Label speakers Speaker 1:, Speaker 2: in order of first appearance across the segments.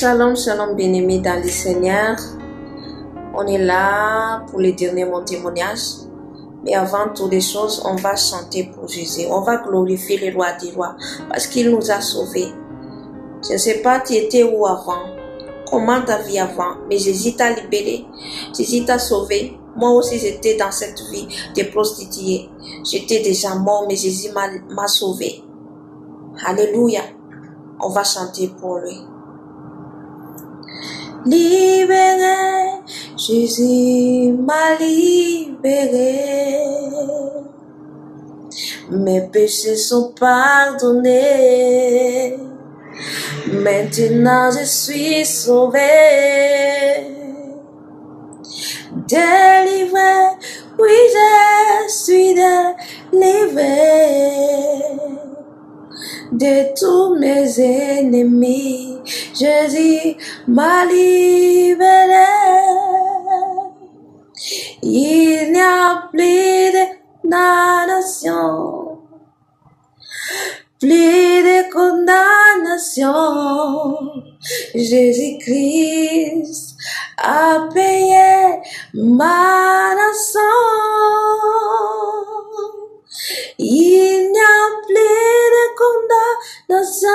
Speaker 1: Shalom, shalom, bien-aimés dans le Seigneur. On est là pour le dernier mon témoignage. Mais avant toutes les choses, on va chanter pour Jésus. On va glorifier le roi des rois parce qu'il nous a sauvés. Je ne sais pas, tu étais où avant? Comment ta vie avant? Mais Jésus t'a libéré. Jésus t'a sauvé. Moi aussi, j'étais dans cette vie de prostituée. J'étais déjà mort, mais Jésus m'a sauvé. Alléluia. On va chanter pour lui. Libéré, Jésus m'a libéré. Mes péchés sont pardonnés. Maintenant je suis sauvé. Délivré, oui je suis délivré. De tous mes ennemis, Jésus m'a libéré. Il n'y a plus de damnation, plus de condamnation. Jésus-Christ a payé ma rançon. Il n'y a plus de condamnation,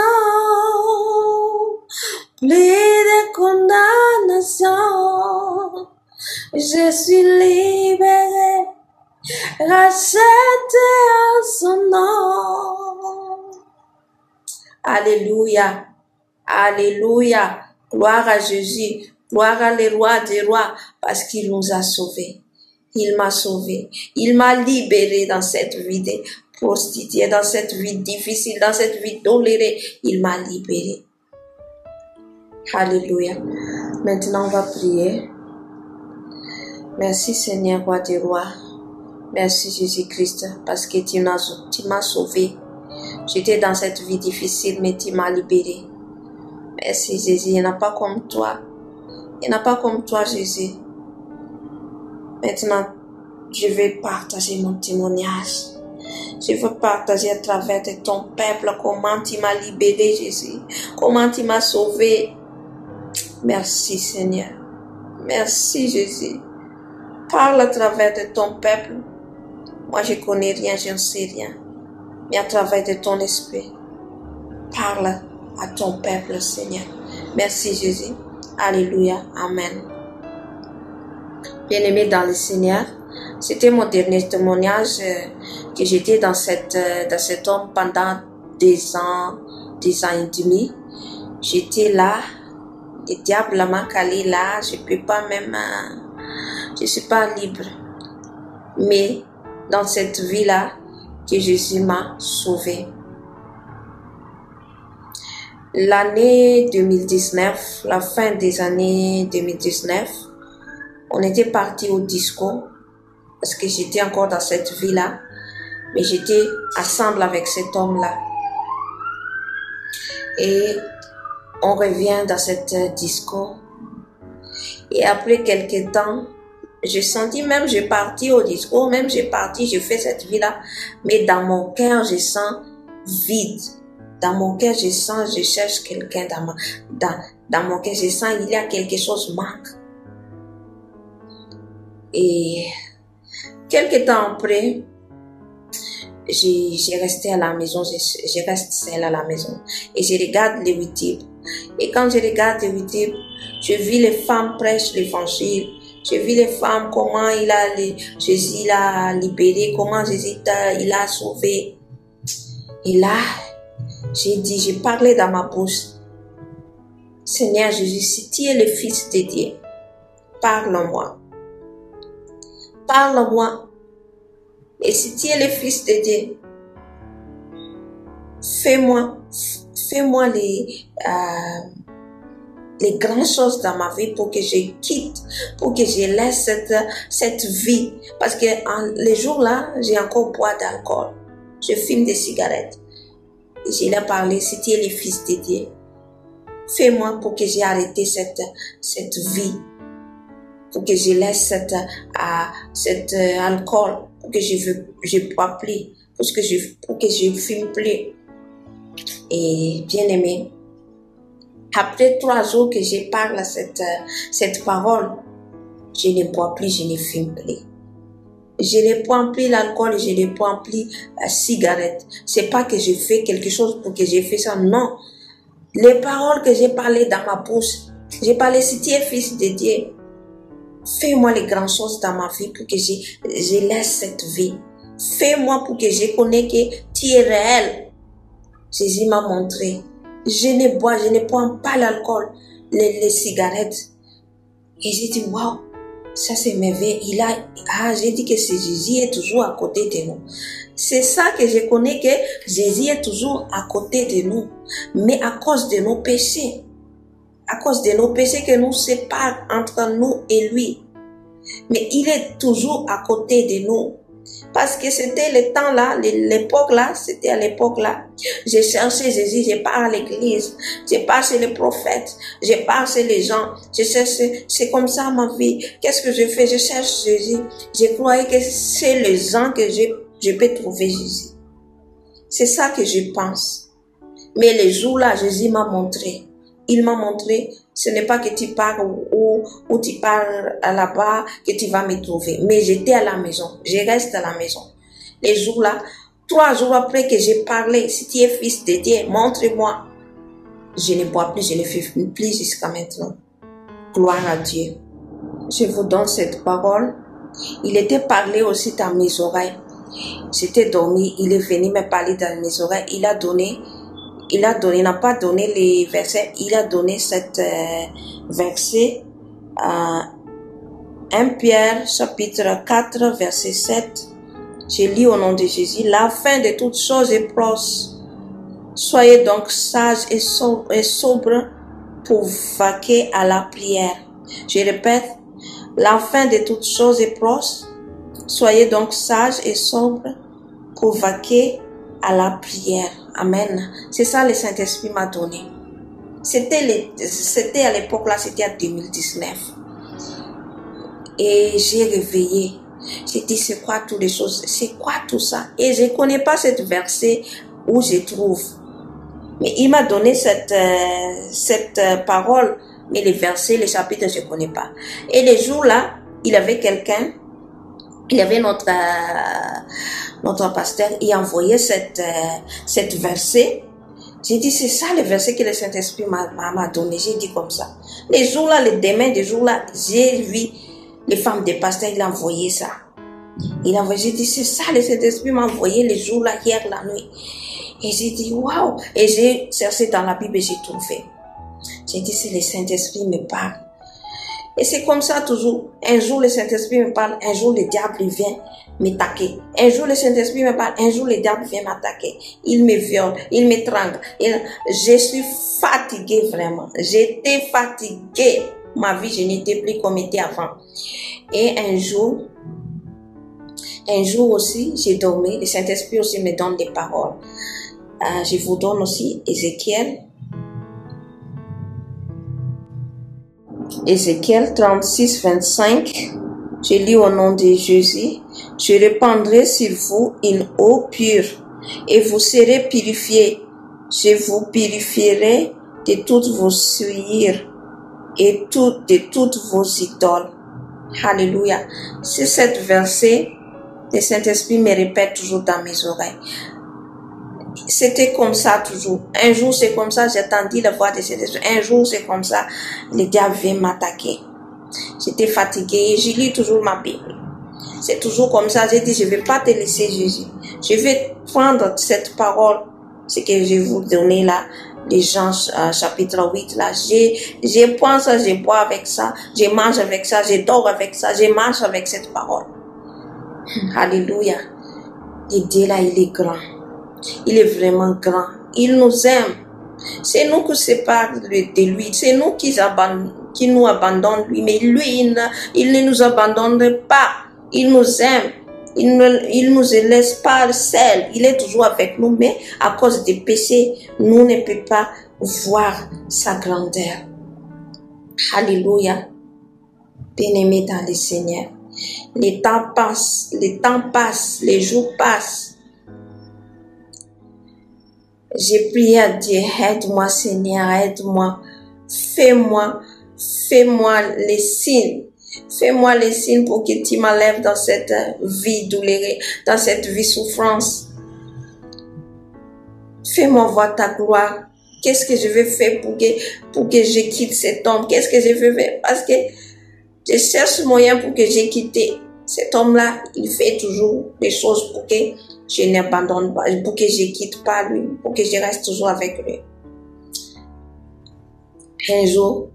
Speaker 1: plus de condamnation. Je suis libéré, racheté à son nom. Alléluia, alléluia, gloire à Jésus, gloire à le roi des rois, parce qu'il nous a sauvés. Il m'a sauvé, il m'a libéré dans cette vie de prostituée, dans cette vie difficile, dans cette vie dolorée, il m'a libéré. Alléluia. Maintenant, on va prier. Merci Seigneur, roi des rois. Merci Jésus-Christ, parce que tu m'as sauvé. J'étais dans cette vie difficile, mais tu m'as libéré. Merci Jésus, il n'y en a pas comme toi. Il n'y en a pas comme toi, Jésus. Maintenant, je vais partager mon témoignage. Je veux partager à travers de ton peuple comment tu m'as libéré, Jésus. Comment tu m'as sauvé. Merci, Seigneur. Merci, Jésus. Parle à travers de ton peuple. Moi, je connais rien, je ne sais rien. Mais à travers de ton esprit, parle à ton peuple, Seigneur. Merci, Jésus. Alléluia. Amen. Bien-aimé dans le Seigneur, c'était mon dernier témoignage que j'étais dans cet homme pendant des ans et demi. J'étais là, le diable m'a calé là, je peux pas même, je suis pas libre. Mais dans cette vie-là, que Jésus m'a sauvé. L'année 2019, la fin des années 2019, on était parti au disco parce que j'étais encore dans cette vie-là, mais j'étais ensemble avec cet homme-là. Et on revient dans cette disco. Et après quelques temps, j'ai senti même, j'ai parti au disco, même j'ai fait cette vie-là, mais dans mon cœur, je sens vide. Dans mon cœur, je cherche quelqu'un dans mon cœur, je sens il y a quelque chose manque. Et quelques temps après, j'ai resté à la maison, je reste seule à la maison et je regarde les YouTube. Et quand je regarde les YouTube, je vis les femmes prêcher l'évangile. Je vis les femmes, comment Jésus l'a libéré, comment Jésus il a sauvé. Et là, j'ai parlé dans ma bouche. Seigneur Jésus, si tu es le Fils de Dieu, parle-moi. Parle-moi. Et si tu es le Fils de Dieu, fais-moi les grandes choses dans ma vie pour que je quitte, pour que je laisse cette vie. Parce que les jours-là, j'ai encore bois d'alcool. Je fume des cigarettes. Et je lui ai parlé, si tu es le Fils de Dieu, fais-moi pour que j'ai arrêté cette vie. Pour que je laisse cet alcool. Pour que je bois plus. Pour que je fume plus. Et bien aimé, Après 3 jours que je parle cette parole, je ne bois plus, je ne fume plus. Je ne prends plus l'alcool, je ne prends plus la cigarette. C'est pas que je fais quelque chose pour que j'ai fait ça, non. Les paroles que j'ai parlées dans ma bouche, j'ai parlé, si tu es fils de Dieu, fais-moi les grandes choses dans ma vie pour que je laisse cette vie. Fais-moi pour que je connaisse que tu es réel. Jésus m'a montré. Je ne bois, je ne prends pas l'alcool, les cigarettes. Et j'ai dit, waouh, ça c'est merveilleux. J'ai dit que Jésus est toujours à côté de nous. C'est ça que je connais, que Jésus est toujours à côté de nous. Mais à cause de nos péchés. À cause de nos péchés que nous séparent entre nous et lui. Mais il est toujours à côté de nous. Parce que c'était le temps là, l'époque là, c'était à l'époque là. J'ai cherché Jésus, je pars à l'église, je pars chez les prophètes, je pars chez les gens, je cherche, c'est comme ça ma vie. Qu'est-ce que je fais? Je cherche Jésus. Je croyais que c'est les gens que je peux trouver Jésus. C'est ça que je pense. Mais les jours là, Jésus m'a montré. Il m'a montré, ce n'est pas que tu pars ou tu pars là-bas que tu vas me trouver. Mais j'étais à la maison, je reste à la maison. Les jours là, 3 jours après que j'ai parlé, si tu es fils de Dieu, montre-moi. Je ne bois plus, je ne fume plus jusqu'à maintenant. Gloire à Dieu. Je vous donne cette parole. Il était parlé aussi dans mes oreilles. J'étais dormi, il est venu me parler dans mes oreilles. Il n'a pas donné les versets, il a donné cet verset, 1 Pierre chapitre 4 verset 7. Je lis au nom de Jésus, la fin de toutes choses est proche. Soyez donc sages et sobres pour vaquer à la prière. Je répète, la fin de toutes choses est proche. Soyez donc sages et sobres pour vaquer à la prière. Amen. C'est ça le Saint-Esprit m'a donné. C'était à l'époque là, c'était en 2019. Et j'ai réveillé. J'ai dit, c'est quoi toutes les choses? C'est quoi tout ça? Et je ne connais pas cette verset où je trouve. Mais il m'a donné cette parole. Mais les versets, les chapitres, je ne connais pas. Et les jours là, il y avait quelqu'un, il y avait notre pasteur, il a envoyé cette verset. J'ai dit, c'est ça le verset que le Saint-Esprit m'a donné. J'ai dit comme ça. Les jours là, les demain des jours là, j'ai vu les femmes des pasteurs, il a envoyé ça. J'ai dit, c'est ça le Saint-Esprit m'a envoyé les jours là, hier la nuit. Et j'ai dit, waouh. Et j'ai cherché dans la Bible et j'ai trouvé. J'ai dit, c'est le Saint-Esprit me parle. Et c'est comme ça toujours. Un jour, le Saint-Esprit me parle. Un jour, le diable vient m'attaquer. Un jour, le Saint-Esprit me parle. Un jour, le diable vient m'attaquer. Il me viole. Il m'étrangle. Je suis fatiguée vraiment. J'étais fatiguée. Ma vie, je n'étais plus comme était avant. Et un jour aussi, j'ai dormi. Le Saint-Esprit aussi me donne des paroles. Je vous donne aussi Ézéchiel 36, 25. Je lis au nom de Jésus. Je répandrai sur vous une eau pure et vous serez purifiés. Je vous purifierai de toutes vos souillures et de toutes vos idoles. Alléluia. C'est cette verset, le Saint-Esprit me répète toujours dans mes oreilles. C'était comme ça toujours. Un jour c'est comme ça, j'ai entendu la voix de Saint-Esprit. Un jour c'est comme ça, le diable vient m'attaquer. J'étais fatiguée, je lis toujours ma Bible. C'est toujours comme ça, j'ai dit, je ne vais pas te laisser Jésus. Je vais prendre cette parole, ce que je vais vous donner là, les Jean chapitre 8 là. Je prends ça, je bois avec ça, je mange avec ça, je dors avec ça, je marche avec cette parole. Alléluia. Et Dieu là, il est grand. Il est vraiment grand. Il nous aime. C'est nous qui séparons de lui. C'est nous qui nous abandonnons lui. Mais lui, il ne nous abandonne pas. Il nous aime. Il ne nous laisse pas seuls. Il est toujours avec nous. Mais à cause des péchés, nous ne pouvons pas voir sa grandeur. Alléluia. Bien-aimés dans le Seigneur. Les temps passent, les jours passent. J'ai prié à Dieu, aide-moi Seigneur, aide-moi fais-moi les signes. Fais-moi les signes pour que tu m'enlèves dans cette vie douloureuse, dans cette vie souffrance. Fais-moi voir ta gloire. Qu'est-ce que je vais faire pour que je quitte cet homme? Qu'est-ce que je vais faire? Parce que je cherche moyen pour que j'ai quitté cet homme-là. Il fait toujours des choses pour que je n'abandonne pas, pour que je quitte pas lui, pour que je reste toujours avec lui. Un jour,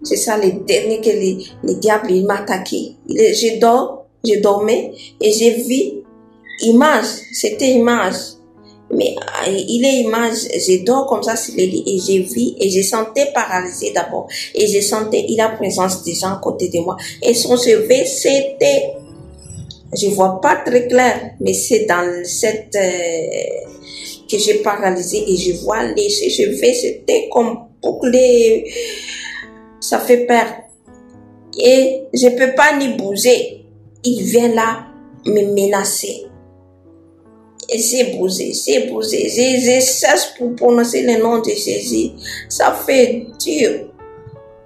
Speaker 1: c'est ça le dernier que le diable m'a attaqué. Je dormais et j'ai vu image, c'était image. Mais il est image, je dors comme ça sur le lit et j'ai vu et je sentais paralysé d'abord. Et je sentais, il a présence des gens à côté de moi. Et son cheveu, c'était, je vois pas très clair, mais c'est dans cette, que j'ai paralysé et je vois les cheveux, c'était comme bouclé. Ça fait peur. Et je peux pas ni bouger. Il vient là me menacer. Et j'ai bougé. Je cherche pour prononcer le nom de Jésus. Ça fait dur.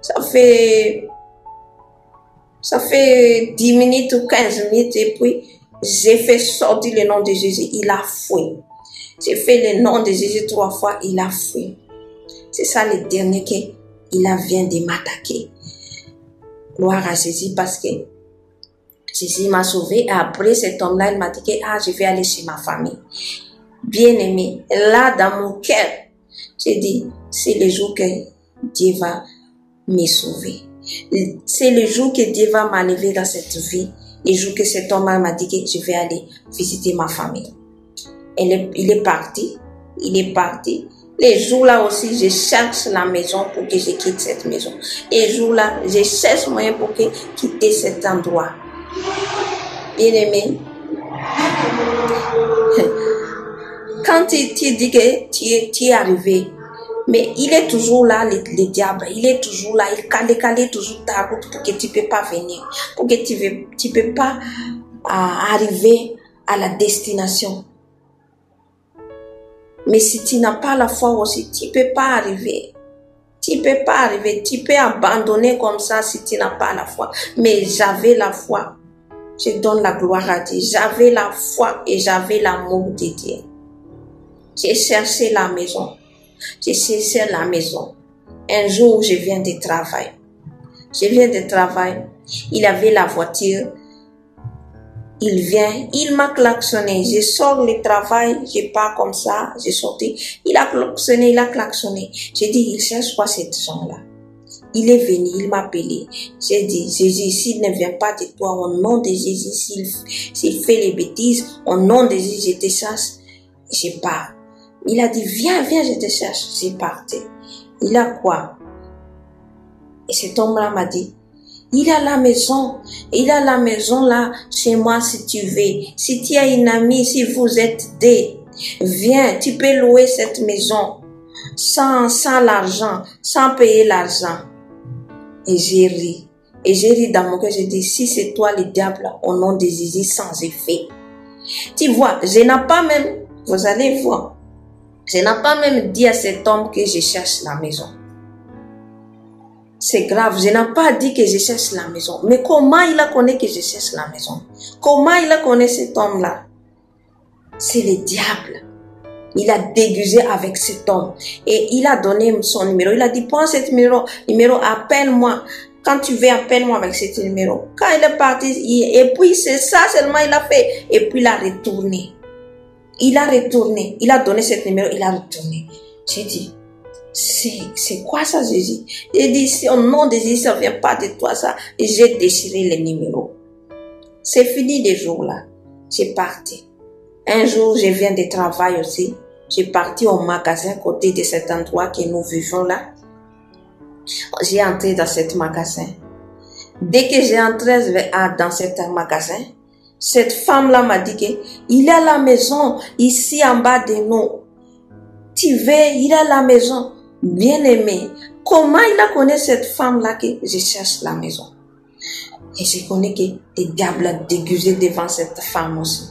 Speaker 1: Ça fait 10 minutes ou 15 minutes et puis j'ai fait sortir le nom de Jésus. Il a fui. J'ai fait le nom de Jésus 3 fois. Il a fui. C'est ça le dernier qu'il vient de m'attaquer. Gloire à Jésus parce que Jésus m'a sauvé. Et après cet homme-là, il m'a dit que je vais aller chez ma famille. Bien aimé. Là, dans mon cœur, j'ai dit, c'est le jour que Dieu va me sauver. C'est le jour que Dieu va m'enlever dans cette vie. Le jour que cet homme-là m'a dit que je vais aller visiter ma famille. Il est parti. Les jours-là aussi, je cherche la maison pour que je quitte cette maison. Les jours-là, je cherche moyen pour quitter cet endroit. Bien aimé, quand tu dis que tu es arrivé, mais il est toujours là, le diable, il est toujours là, il calait toujours ta route pour que tu ne peux pas venir, pour que tu ne peux pas arriver à la destination. Mais si tu n'as pas la foi aussi, tu ne peux pas arriver. Tu peux abandonner comme ça si tu n'as pas la foi. Mais j'avais la foi. Je donne la gloire à Dieu. J'avais la foi et j'avais l'amour de Dieu. J'ai cherché la maison. Un jour, je viens de travail. Il avait la voiture. Il vient, il m'a klaxonné. Je sors le travail, je pars comme ça, j'ai sorti. Il a klaxonné. J'ai dit, il cherche quoi cet gens-là? Il est venu, il m'a appelé. J'ai dit, Jésus, s'il ne vient pas de toi, au nom de Jésus, s'il fait les bêtises, au nom de Jésus, je te cherche, je pars. Il a dit, viens, je te cherche. J'ai parti. Il a quoi? Et cet homme-là m'a dit, il a la maison là chez moi si tu veux. Si tu as une amie, si vous êtes deux, viens, tu peux louer cette maison sans l'argent, sans payer l'argent. Et j'ai ri dans mon cœur, j'ai dit, si c'est toi le diable, au nom de Jésus, sans effet. Tu vois, je n'ai pas même, vous allez voir, je n'ai pas même dit à cet homme que je cherche la maison. C'est grave, je n'ai pas dit que je cherche la maison. Mais comment il a connu que je cherche la maison? Comment il a connu cet homme-là? C'est le diable. Il a déguisé avec cet homme. Et il a donné son numéro. Il a dit, prends cet numéro, appelle-moi. Quand tu veux, appelle-moi avec cet numéro. Quand il est parti, et puis c'est ça seulement il a fait. Et puis il a retourné. Il a donné cet numéro, il a retourné. J'ai dit, c'est quoi ça, Jésus? J'ai dit, si au nom de Jésus, ça ne vient pas de toi, ça. Et j'ai déchiré les numéros. C'est fini des jours-là. J'ai parti. Un jour, je viens de travail aussi. J'ai parti au magasin à côté de cet endroit que nous vivons là. J'ai entré dans cet magasin. Dès que j'ai entré dans cet magasin, cette femme-là m'a dit qu'il a la maison ici en bas de nous. Tu veux, il a la maison. Bien aimé. Comment il a connu cette femme-là que je cherche la maison? Et je connais que le diable a déguisé devant cette femme aussi.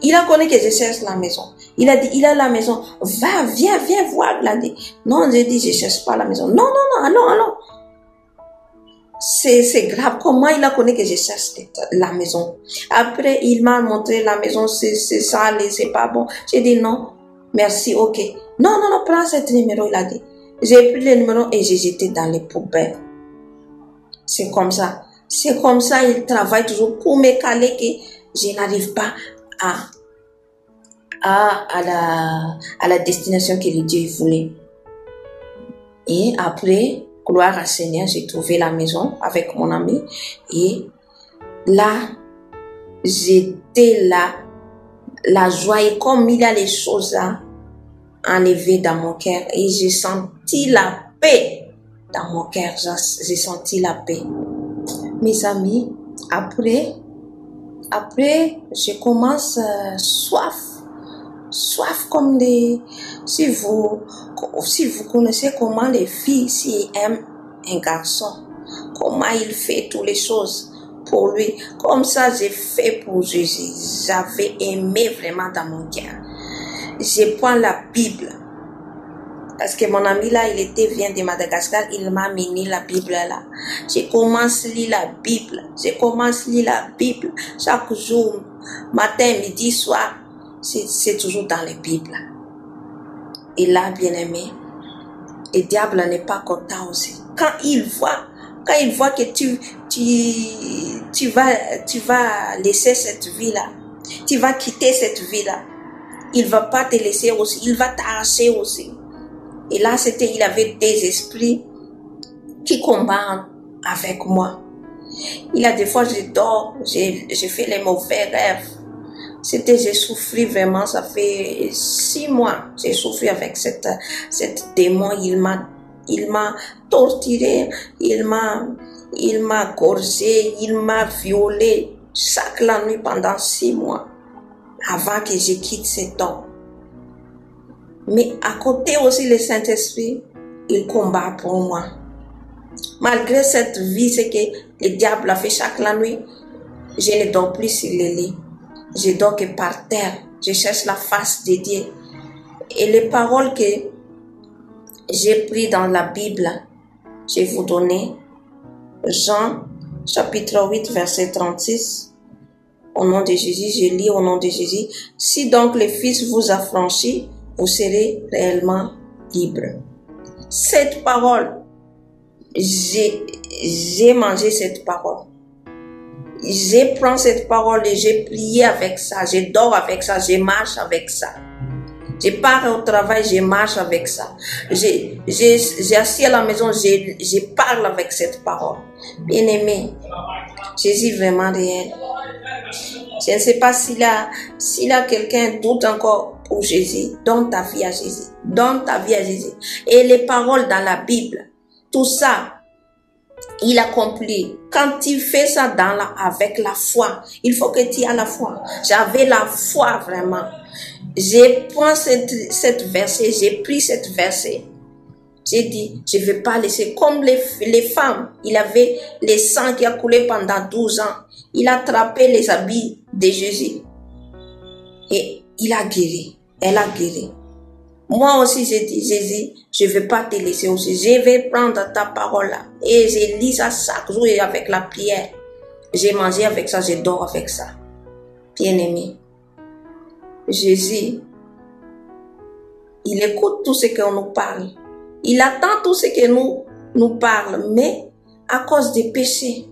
Speaker 1: Il a connu que je cherche la maison. Il a dit, il a la maison. Va, viens voir. Il a dit, non, j'ai dit, je cherche pas la maison. Non, allons. C'est grave. Comment il a connu que je cherche la maison? Après, il m'a montré la maison, c'est sale, c'est pas bon. J'ai dit non, merci, ok. Non, prends cet numéro, il a dit. J'ai pris le numéro et j'ai jeté dans les poubelles. C'est comme ça. Il travaille toujours pour me caler que je n'arrive pas à la destination que le Dieu voulait. Et après, gloire à Seigneur, j'ai trouvé la maison avec mon ami. Et là, j'étais là, la joie, et comme il y a les choses à enlever dans mon cœur. Et j'ai senti la paix dans mon cœur. J'ai senti la paix. Mes amis, après, je commence soif comme des... Si vous connaissez comment les filles, s'ils aiment un garçon, comment il fait toutes les choses pour lui, comme ça j'ai fait pour Jésus. J'avais aimé vraiment dans mon cœur. Je prends la Bible. Parce que mon ami là, vient de Madagascar, il m'a amené la Bible là. Je commence à lire la Bible. Chaque jour, matin, midi, soir, c'est toujours dans la Bible. Et là, bien aimé, le diable n'est pas content aussi. Quand il voit que tu vas laisser cette vie là, tu vas quitter cette vie là, il va pas te laisser aussi, il va t'arracher aussi. Et là, il avait des esprits qui combattent avec moi. Il y a des fois, je dors, j'ai fait les mauvais rêves. J'ai souffert vraiment, ça fait 6 mois, j'ai souffert avec cette démon. Il m'a torturé, il m'a gorgé, il m'a violé chaque la nuit pendant 6 mois avant que je quitte cet homme. Mais à côté aussi, le Saint-Esprit, il combat pour moi. Malgré cette vie, c'est que le diable a fait chaque la nuit, je ne dors plus sur le lit. Je dors que par terre. Je cherche la face de Dieu. Et les paroles que j'ai prises dans la Bible, je vais vous donner. Jean, chapitre 8, verset 36. Au nom de Jésus, je lis au nom de Jésus. Si donc le Fils vous a franchi, vous serez réellement libre. Cette parole, j'ai mangé cette parole. Je prends cette parole et j'ai prié avec ça. Je dors avec ça. Je marche avec ça. Je pars au travail, je marche avec ça. J'ai assis à la maison, je parle avec cette parole. Bien aimé, Jésus est vraiment réel. Je ne sais pas s'il y a quelqu'un doute encore pour Jésus. Donne ta vie à Jésus. Donne ta vie à Jésus. Et les paroles dans la Bible, tout ça, il accomplit. Quand tu fais ça avec la foi, il faut que tu aies la foi. J'avais la foi vraiment. J'ai pris cette verset, j'ai pris cette verset. J'ai dit, je ne vais pas laisser. Comme les femmes, il avait le sang qui a coulé pendant 12 ans. Il a attrapé les habits de Jésus. Et il a guéri. Elle a guéri. Moi aussi, j'ai dit, Jésus, je ne vais pas te laisser aussi. Je vais prendre ta parole là. Et je lis ça chaque jour avec la prière. J'ai mangé avec ça, je dors avec ça. Bien-aimé. Jésus, il écoute tout ce qu'on nous parle. Il attend tout ce que nous parle. Mais à cause des péchés,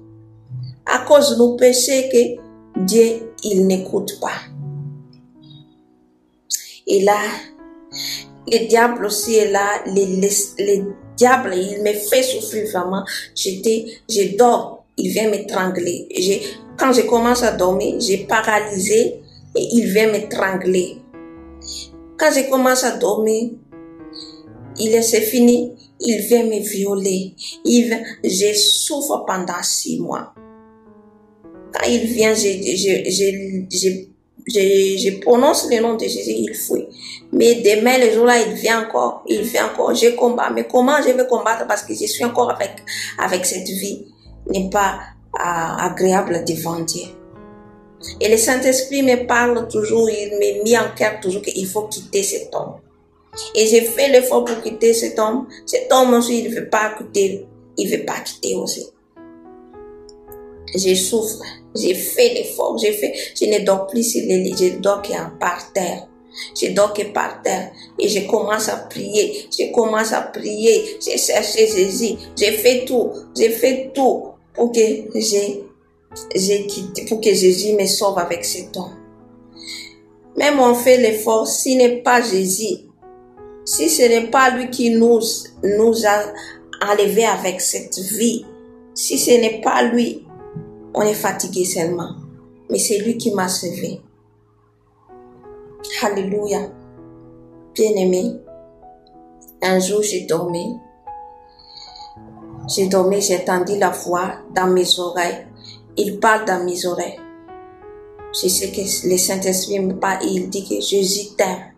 Speaker 1: à cause de nos péchés, que Dieu, il n'écoute pas. Et là, le diable aussi est là. Le diable, il me fait souffrir vraiment. Je dors, il vient m'étrangler. Quand je commence à dormir, j'ai paralysé et il vient m'étrangler. Quand je commence à dormir, c'est fini, il vient me violer. Je souffre pendant 6 mois. Quand il vient, je prononce le nom de Jésus, il fuit. Mais demain, le jour-là, il vient encore. Je combats. Mais comment je vais combattre? Parce que je suis encore avec cette vie. N'est pas agréable devant Dieu. Et le Saint-Esprit me parle toujours, il me met en cœur toujours qu'il faut quitter cet homme. Et j'ai fait l'effort pour quitter cet homme. Cet homme aussi, il ne veut pas quitter. Il ne veut pas quitter aussi. Je souffre. J'ai fait l'effort. Je ne dors plus sur les lits. Je dors par terre. Je dors que par terre. Et je commence à prier. Je commence à prier. J'ai cherché Jésus. J'ai fait tout. J'ai fait tout pour que pour que Jésus me sauve avec cet homme. Même on fait l'effort, s'il n'est pas Jésus, si ce n'est pas lui qui nous a enlevés avec cette vie, si ce n'est pas lui, on est fatigué seulement. Mais c'est lui qui m'a sauvé. Alléluia. Bien-aimé, un jour j'ai dormi, j'ai entendu la voix dans mes oreilles. Il parle dans mes oreilles. Je sais que le Saint-Esprit me parle et il dit que Jésus t'aime.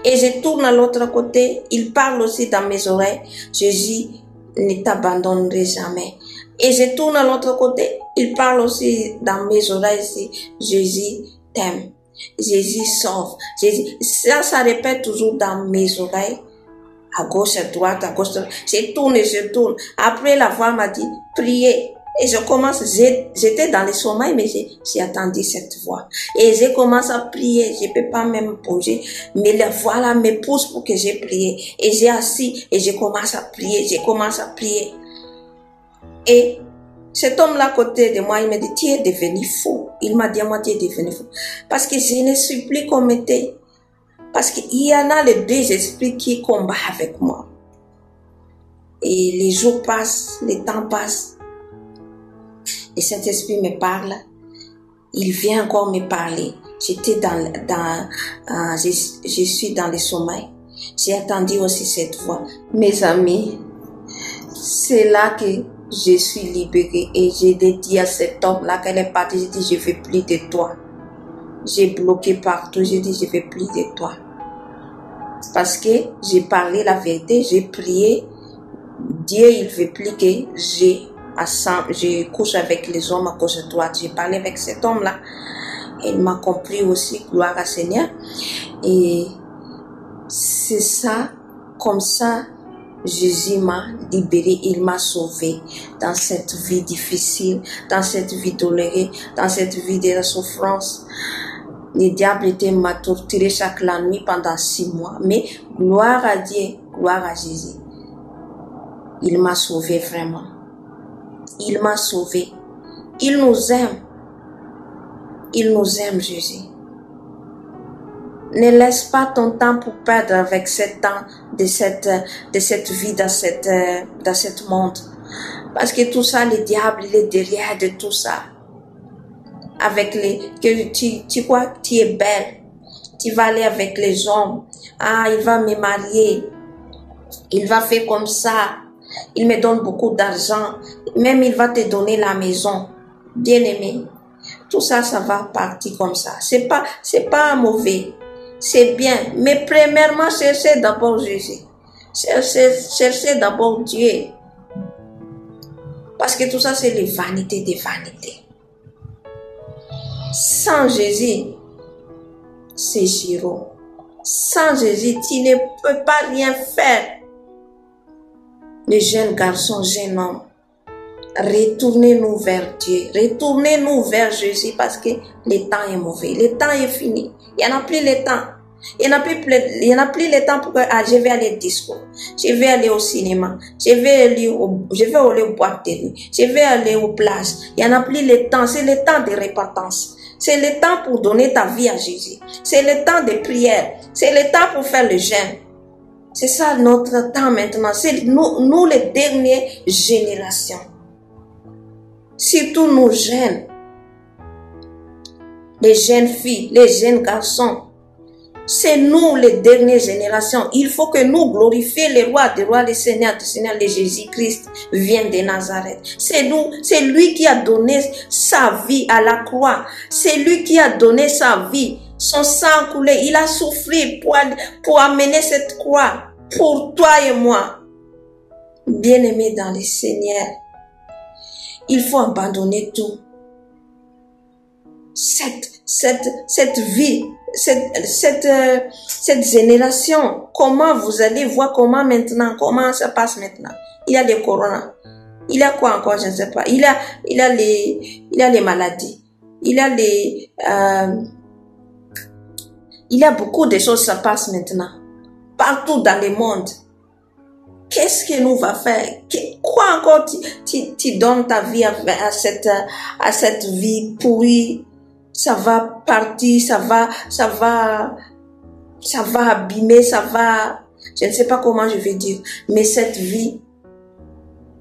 Speaker 1: Et je tourne à l'autre côté, il parle aussi dans mes oreilles. Jésus ne t'abandonnerai jamais. Et je tourne à l'autre côté, il parle aussi dans mes oreilles ici. Jésus t'aime. Jésus sauve. Ça répète toujours dans mes oreilles. À gauche, à droite, à gauche, à droite. Je tourne et je tourne. Après, la voix m'a dit, priez. Et je commence, j'étais dans le sommeil, mais j'ai attendu cette voix. Et je commence à prier, je peux pas même bouger, mais la voix là me pousse pour que j'ai prié. Et j'ai assis, et je commence à prier, Et cet homme là à côté de moi, il m'a dit, tu es devenu fou. Il m'a dit à moi, tu es devenu fou. Parce que je ne suis plus comme était. Parce qu'il y en a les deux esprits qui combattent avec moi. Et les jours passent, le temps passe. Et cet esprit me parle, il vient encore me parler. J'étais je suis dans le sommeil. J'ai attendu aussi cette voix. Mes amis, c'est là que je suis libérée et j'ai dit à cet homme-là qu'elle est partie. J'ai dit, je ne veux plus de toi. J'ai bloqué partout. J'ai dit, je ne veux plus de toi. Parce que j'ai parlé la vérité, j'ai prié. Dieu, il ne veut plus que je couche avec les hommes à cause de toi. J'ai parlé avec cet homme-là. Il m'a compris aussi, gloire à Seigneur. Et c'est ça, comme ça, Jésus m'a libéré, il m'a sauvé dans cette vie difficile, dans cette vie douloureuse, dans cette vie de la souffrance. Le diable m'a torturé chaque nuit pendant 6 mois. Mais gloire à Dieu, gloire à Jésus. Il m'a sauvé vraiment. Il m'a sauvé. Il nous aime. Il nous aime, Jésus. Ne laisse pas ton temps pour perdre avec cet temps de cette vie dans cette monde. Parce que tout ça, le diable, il est derrière de tout ça. Avec tu crois que tu es belle. Tu vas aller avec les hommes. Ah, il va me marier. Il va faire comme ça. Il me donne beaucoup d'argent. Même il va te donner la maison. Bien-aimé. Tout ça, ça va partir comme ça. C'est pas mauvais. C'est bien. Mais premièrement, cherchez d'abord Jésus. Cherchez d'abord Dieu. Parce que tout ça, c'est les vanités des vanités. Sans Jésus, c'est Giro. Sans Jésus, tu ne peux pas rien faire. Les jeunes garçons, jeunes hommes, retournez-nous vers Dieu. Retournez-nous vers Jésus parce que le temps est mauvais. Le temps est fini. Il n'y en a plus le temps. Il n'y en a plus le temps pour que je vais aller au disco. Je vais aller au cinéma. Je vais aller au boîte de nuit. Je vais aller aux plages. Il n'y en a plus le temps. C'est le temps de repentance. C'est le temps pour donner ta vie à Jésus. C'est le temps de prière. C'est le temps pour faire le jeûne. C'est ça notre temps maintenant. C'est nous les dernières générations. Surtout nos jeunes. Les jeunes filles, les jeunes garçons. C'est nous les dernières générations. Il faut que nous glorifions le roi des rois, le Seigneur de Jésus-Christ vient de Nazareth. C'est nous, c'est lui qui a donné sa vie à la croix. C'est lui qui a donné sa vie. Son sang coulé. Il a souffert pour amener cette croix pour toi et moi. Bien-aimés dans le Seigneur, il faut abandonner tout. cette vie, cette génération, comment vous allez voir comment ça passe maintenant. Il y a les corona. Il y a quoi encore, je ne sais pas. Il y a les maladies. Il y a beaucoup de choses qui se passent maintenant. Partout dans le monde. Qu'est-ce que nous va faire? Quoi encore tu donnes ta vie à cette vie pourrie? Ça va partir, ça va abîmer, je ne sais pas comment je vais dire, mais cette vie,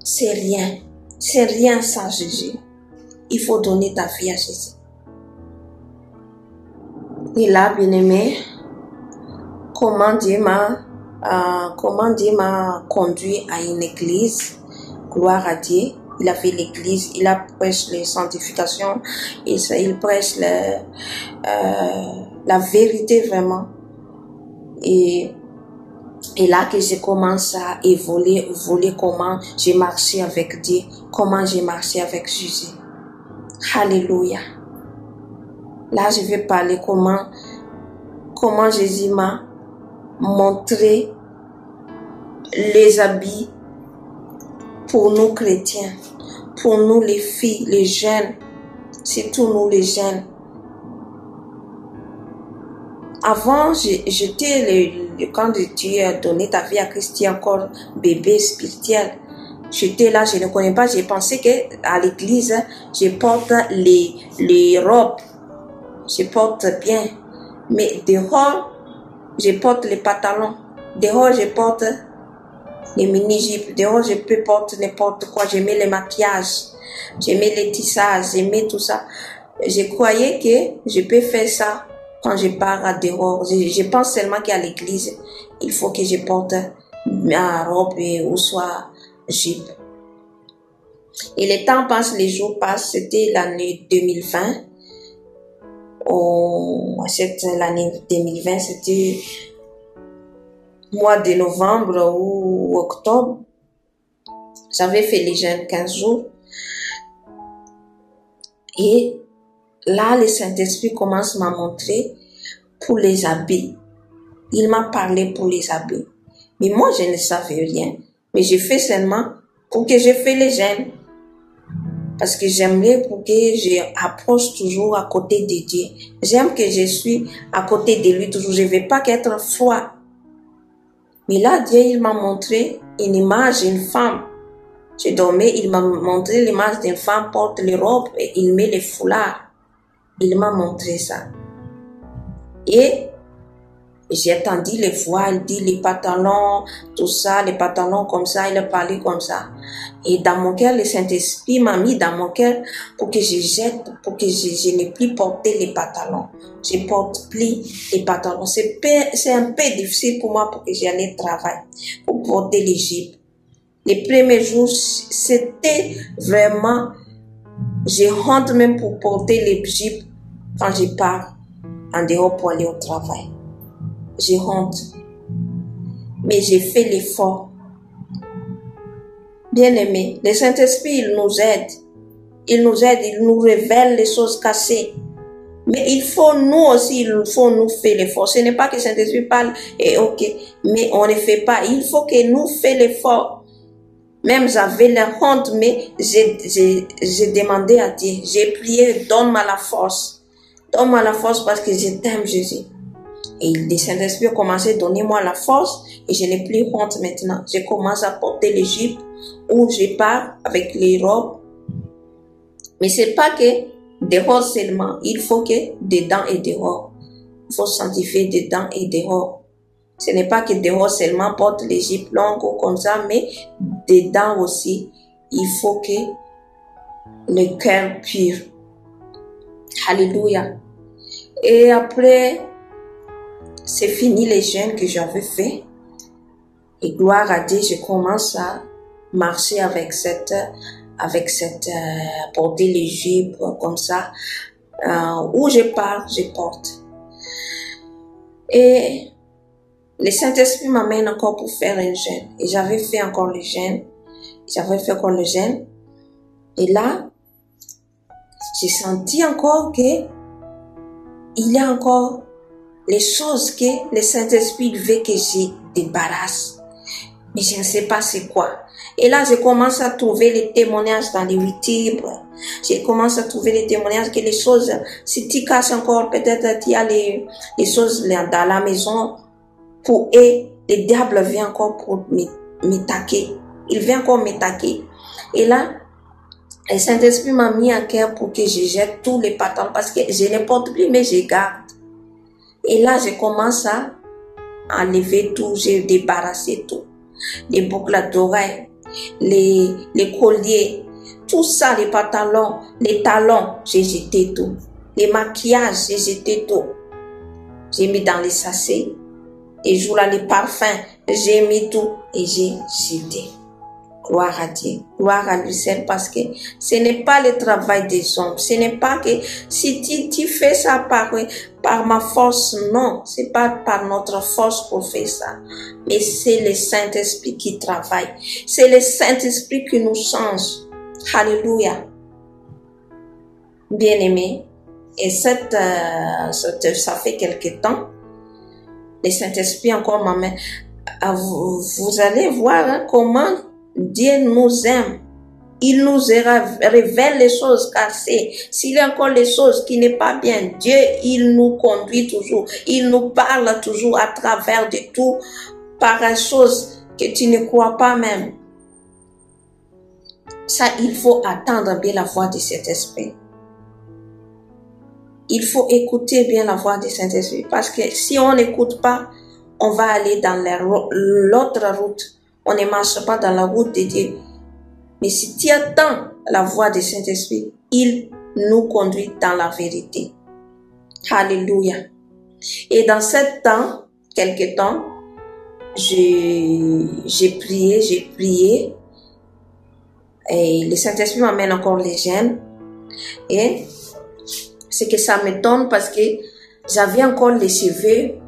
Speaker 1: c'est rien sans Jésus. Il faut donner ta vie à Jésus. Et là, bien-aimé, comment Dieu m'a conduit à une église. Gloire à Dieu. Il a fait l'église, il a prêché les sanctifications, il prêche la vérité vraiment. Et là que je commence à évoluer comment j'ai marché avec Dieu, comment j'ai marché avec Jésus. Alléluia. Là, je vais parler comment Jésus m'a montré les habits pour nous chrétiens, pour nous les filles, les jeunes, surtout nous les jeunes. Avant, quand tu as donné ta vie à Christ, tu es encore bébé spirituel. J'étais là, je ne connais pas, j'ai pensé qu'à l'église, je porte les robes, je porte bien. Mais dehors, je porte les pantalons. Dehors, je porte les mini-jupes. Dehors, je peux porter n'importe quoi. J'aimais les maquillages. J'aimais les tissages. J'aimais tout ça. Je croyais que je peux faire ça quand je pars à dehors. Je pense seulement qu'à l'église, il faut que je porte ma robe ou soit jupe. Et le temps passe, les jours passent. C'était l'année 2020. L'année 2020, c'était mois de novembre ou octobre. J'avais fait les jeûnes 15 jours. Et là, le Saint-Esprit commence à me montrer pour les habits. Il m'a parlé pour les habits. Mais moi, je ne savais rien. Mais je fais seulement pour que je fasse les jeûnes. Parce que j'aimerais pour que j'approche toujours à côté de Dieu. J'aime que je suis à côté de lui toujours. Je ne veux pas qu'être froid. Mais là, Dieu, il m'a montré une image d'une femme. Je dormais, il m'a montré l'image d'une femme porte les robes et il met les foulards. Il m'a montré ça. Et j'ai entendu les voix, il dit les pantalons, tout ça, les pantalons comme ça, il a parlé comme ça. Et dans mon cœur, le Saint-Esprit m'a mis dans mon cœur pour que je jette, pour que je n'ai plus porté les pantalons. Je porte plus les pantalons. C'est un peu difficile pour moi pour que j'aille travailler, pour porter les jupes. Les premiers jours, c'était vraiment, j'ai honte même pour porter les jupes quand je pars en dehors pour aller au travail. J'ai honte. Mais j'ai fait l'effort. Bien-aimé, le Saint-Esprit, il nous aide. Il nous révèle les choses cachées. Mais il faut nous aussi, nous faire l'effort. Ce n'est pas que le Saint-Esprit parle et ok, mais on ne fait pas. Il faut que nous fassions l'effort. Même j'avais la honte, mais j'ai demandé à Dieu. J'ai prié, donne-moi la force. Donne-moi la force parce que je t'aime, Jésus. Et le Saint-Esprit a commencé à donner moi la force et je n'ai plus honte maintenant. Je commence à porter les jupes où je pars avec les robes. Mais c'est pas que dehors seulement. Il faut que dedans et dehors. Il faut sanctifier dedans et dehors. Ce n'est pas que dehors seulement porte les jupes longues ou comme ça, mais dedans aussi, il faut que le cœur pur. Alléluia. Et après, c'est fini les jeûnes que j'avais fait. Et gloire à Dieu, je commence à marcher avec cette porter les jupes comme ça. Où je pars, je porte. Et le Saint-Esprit m'amène encore pour faire un jeûne. Et j'avais fait encore le jeûne. Et là, j'ai senti encore que il y a encore les choses que le Saint-Esprit veut que je débarrasse. Mais je ne sais pas c'est quoi. Et là, je commence à trouver les témoignages dans les 8 livres. Je commence à trouver les témoignages que les choses, si tu casses encore, peut-être il y a les choses dans la maison pour eux, le diable vient encore pour m'attaquer. Il vient encore m'attaquer. Et là, le Saint-Esprit m'a mis à cœur pour que je jette tous les pantalons parce que je ne porte plus, mais je garde. Et là, je commence à enlever tout, j'ai débarrassé tout. Les boucles d'oreilles, les colliers, tout ça, les pantalons, les talons, j'ai jeté tout. Les maquillages, j'ai jeté tout. J'ai mis dans les sachets. Et jour là, les parfums, j'ai mis tout et j'ai jeté. Gloire à Dieu, gloire à lui seul, parce que ce n'est pas le travail des hommes. Ce n'est pas que si tu fais ça par ma force, non, c'est pas par notre force qu'on fait ça. Mais c'est le Saint-Esprit qui travaille. C'est le Saint-Esprit qui nous change. Alléluia. Bien-aimé. Et ça fait quelque temps. Le Saint-Esprit encore m'amène. Vous allez voir comment Dieu nous aime. Il nous révèle les choses cassées. S'il y a encore les choses qui n'est pas bien, Dieu, il nous conduit toujours. Il nous parle toujours à travers de tout, par une chose que tu ne crois pas même. Ça, il faut attendre bien la voix de cet esprit. Il faut écouter bien la voix du Saint-Esprit. Parce que si on n'écoute pas, on va aller dans l'autre route. On ne marche pas dans la route de Dieu. Mais si tu attends la voix du Saint-Esprit, il nous conduit dans la vérité. Alléluia. Et dans ce temps, quelque temps, j'ai prié. Et le Saint-Esprit m'amène encore les jeunes. Et c'est que ça m'étonne parce que j'avais encore les cheveux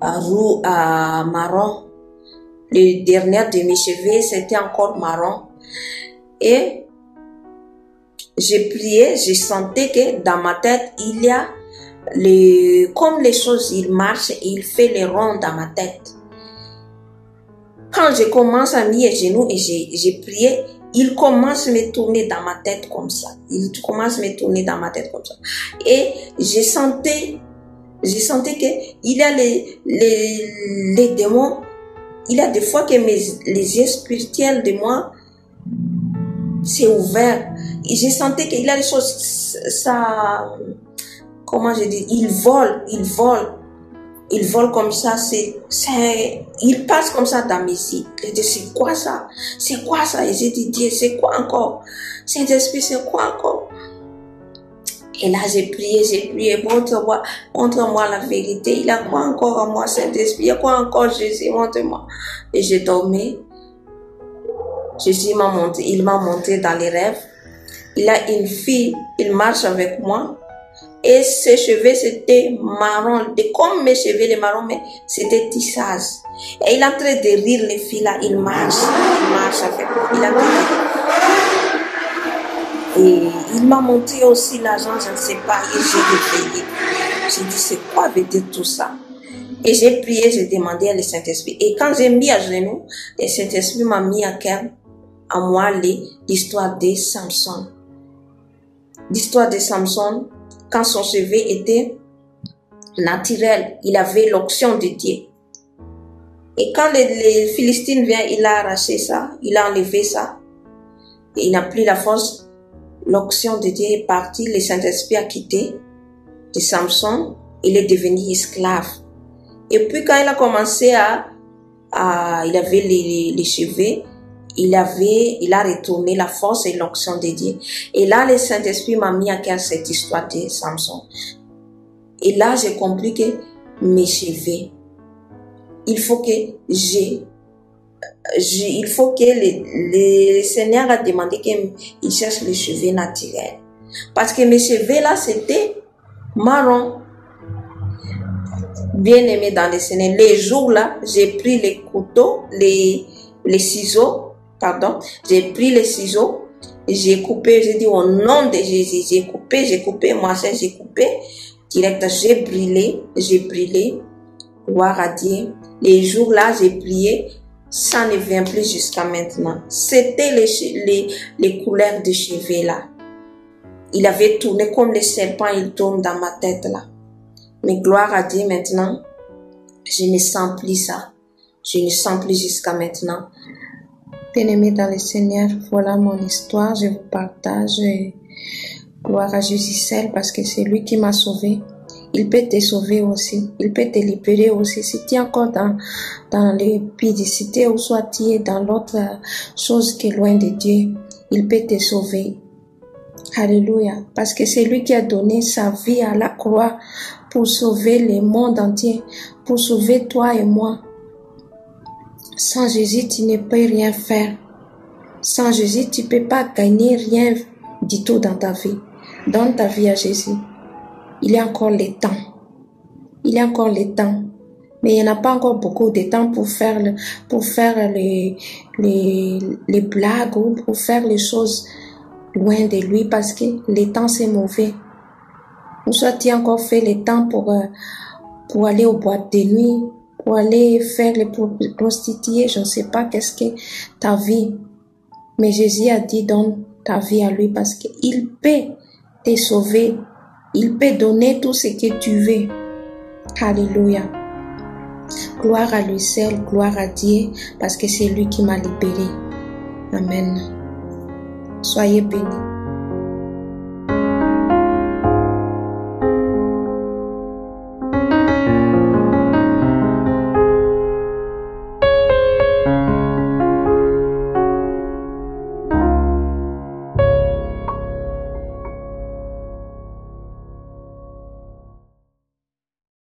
Speaker 1: marron. Le dernier de mes cheveux, c'était encore marron. Et j'ai prié, je sentais que dans ma tête, il y a comme les choses, il marche et il fait les ronds dans ma tête. Quand je commence à mettre les genoux et j'ai prié, il commence à me tourner dans ma tête comme ça. Il commence à me tourner dans ma tête comme ça. Et je sentais que il y a les démons. Il y a des fois que les yeux spirituels de moi c'est ouvert. Et je sentais qu'il y a des choses, ça, comment je dis, il vole comme ça, il passe comme ça dans mes yeux. Je dis, c'est quoi ça? C'est quoi ça? Et j'ai dit, Dieu, c'est quoi encore? Saint-Esprit, c'est quoi encore? Et là, j'ai prié, montre-moi la vérité. Il y a quoi encore à moi, Saint-Esprit? Il y a quoi encore, Jésus? Montre-moi. Et j'ai dormi. Jésus il m'a monté dans les rêves. Il a une fille, il marche avec moi. Et ses cheveux, c'était marron. Comme mes cheveux, les marrons, mais c'était tissage. Et il est en train de rire, les filles là, il marche avec moi. Il a et il m'a montré aussi l'argent, je ne sais pas, et j'ai réveillé. J'ai dit, c'est quoi veut dire tout ça? Et j'ai prié, j'ai demandé à le Saint-Esprit. Et quand j'ai mis à genoux, le Saint-Esprit m'a mis à cœur, à moi, l'histoire de Samson. L'histoire de Samson, quand son cheveu était naturel, il avait l'onction de Dieu. Et quand les Philistines viennent, il a arraché ça, il a enlevé ça. Et il n'a plus la force. L'onction de Dieu est partie, le Saint-Esprit a quitté de Samson, il est devenu esclave. Et puis quand il a commencé il avait les cheveux, il a retourné la force et l'onction de Dieu. Et là, le Saint-Esprit m'a mis à cœur cette histoire de Samson. Et là, j'ai compris que mes cheveux, il faut que le Seigneur a demandé qu'il cherche les cheveux naturels. Parce que mes cheveux là, c'était marron. Bien aimé dans le Seigneur. Les jours là, j'ai pris les couteaux, les ciseaux, j'ai pris les ciseaux, j'ai coupé, j'ai dit au nom de Jésus, j'ai coupé, moi j'ai coupé. direct. J'ai brûlé. Gloire à Dieu. Les jours là, j'ai prié, ça ne vient plus jusqu'à maintenant. C'était les couleurs de cheveux là. Il avait tourné comme le serpent, il tourne dans ma tête là. Mais gloire à Dieu maintenant, je ne sens plus ça. Je ne sens plus jusqu'à maintenant. Bien-aimés dans le Seigneur, voilà mon histoire, je vous partage. Gloire à Jésus seul parce que c'est lui qui m'a sauvé. Il peut te sauver aussi. Il peut te libérer aussi. Si tu es encore dans l'épidicité ou soit tu es dans l'autre chose qui est loin de Dieu, il peut te sauver. Alléluia. Parce que c'est lui qui a donné sa vie à la croix pour sauver le monde entier, pour sauver toi et moi. Sans Jésus, tu ne peux rien faire. Sans Jésus, tu ne peux pas gagner rien du tout dans ta vie. Donne ta vie à Jésus. Il y a encore le temps. Il y a encore le temps. Mais il n'y en a pas encore beaucoup de temps pour faire les blagues ou pour faire les choses loin de lui parce que le temps c'est mauvais. Ou soit tu as encore fait le temps pour aller aux boîtes de nuit, pour aller faire les prostituées, je ne sais pas qu'est-ce que ta vie. Mais Jésus a dit donne ta vie à lui parce qu'il peut te sauver. Il peut donner tout ce que tu veux. Alléluia. Gloire à lui seul, gloire à Dieu, parce que c'est lui qui m'a libéré. Amen. Soyez bénis.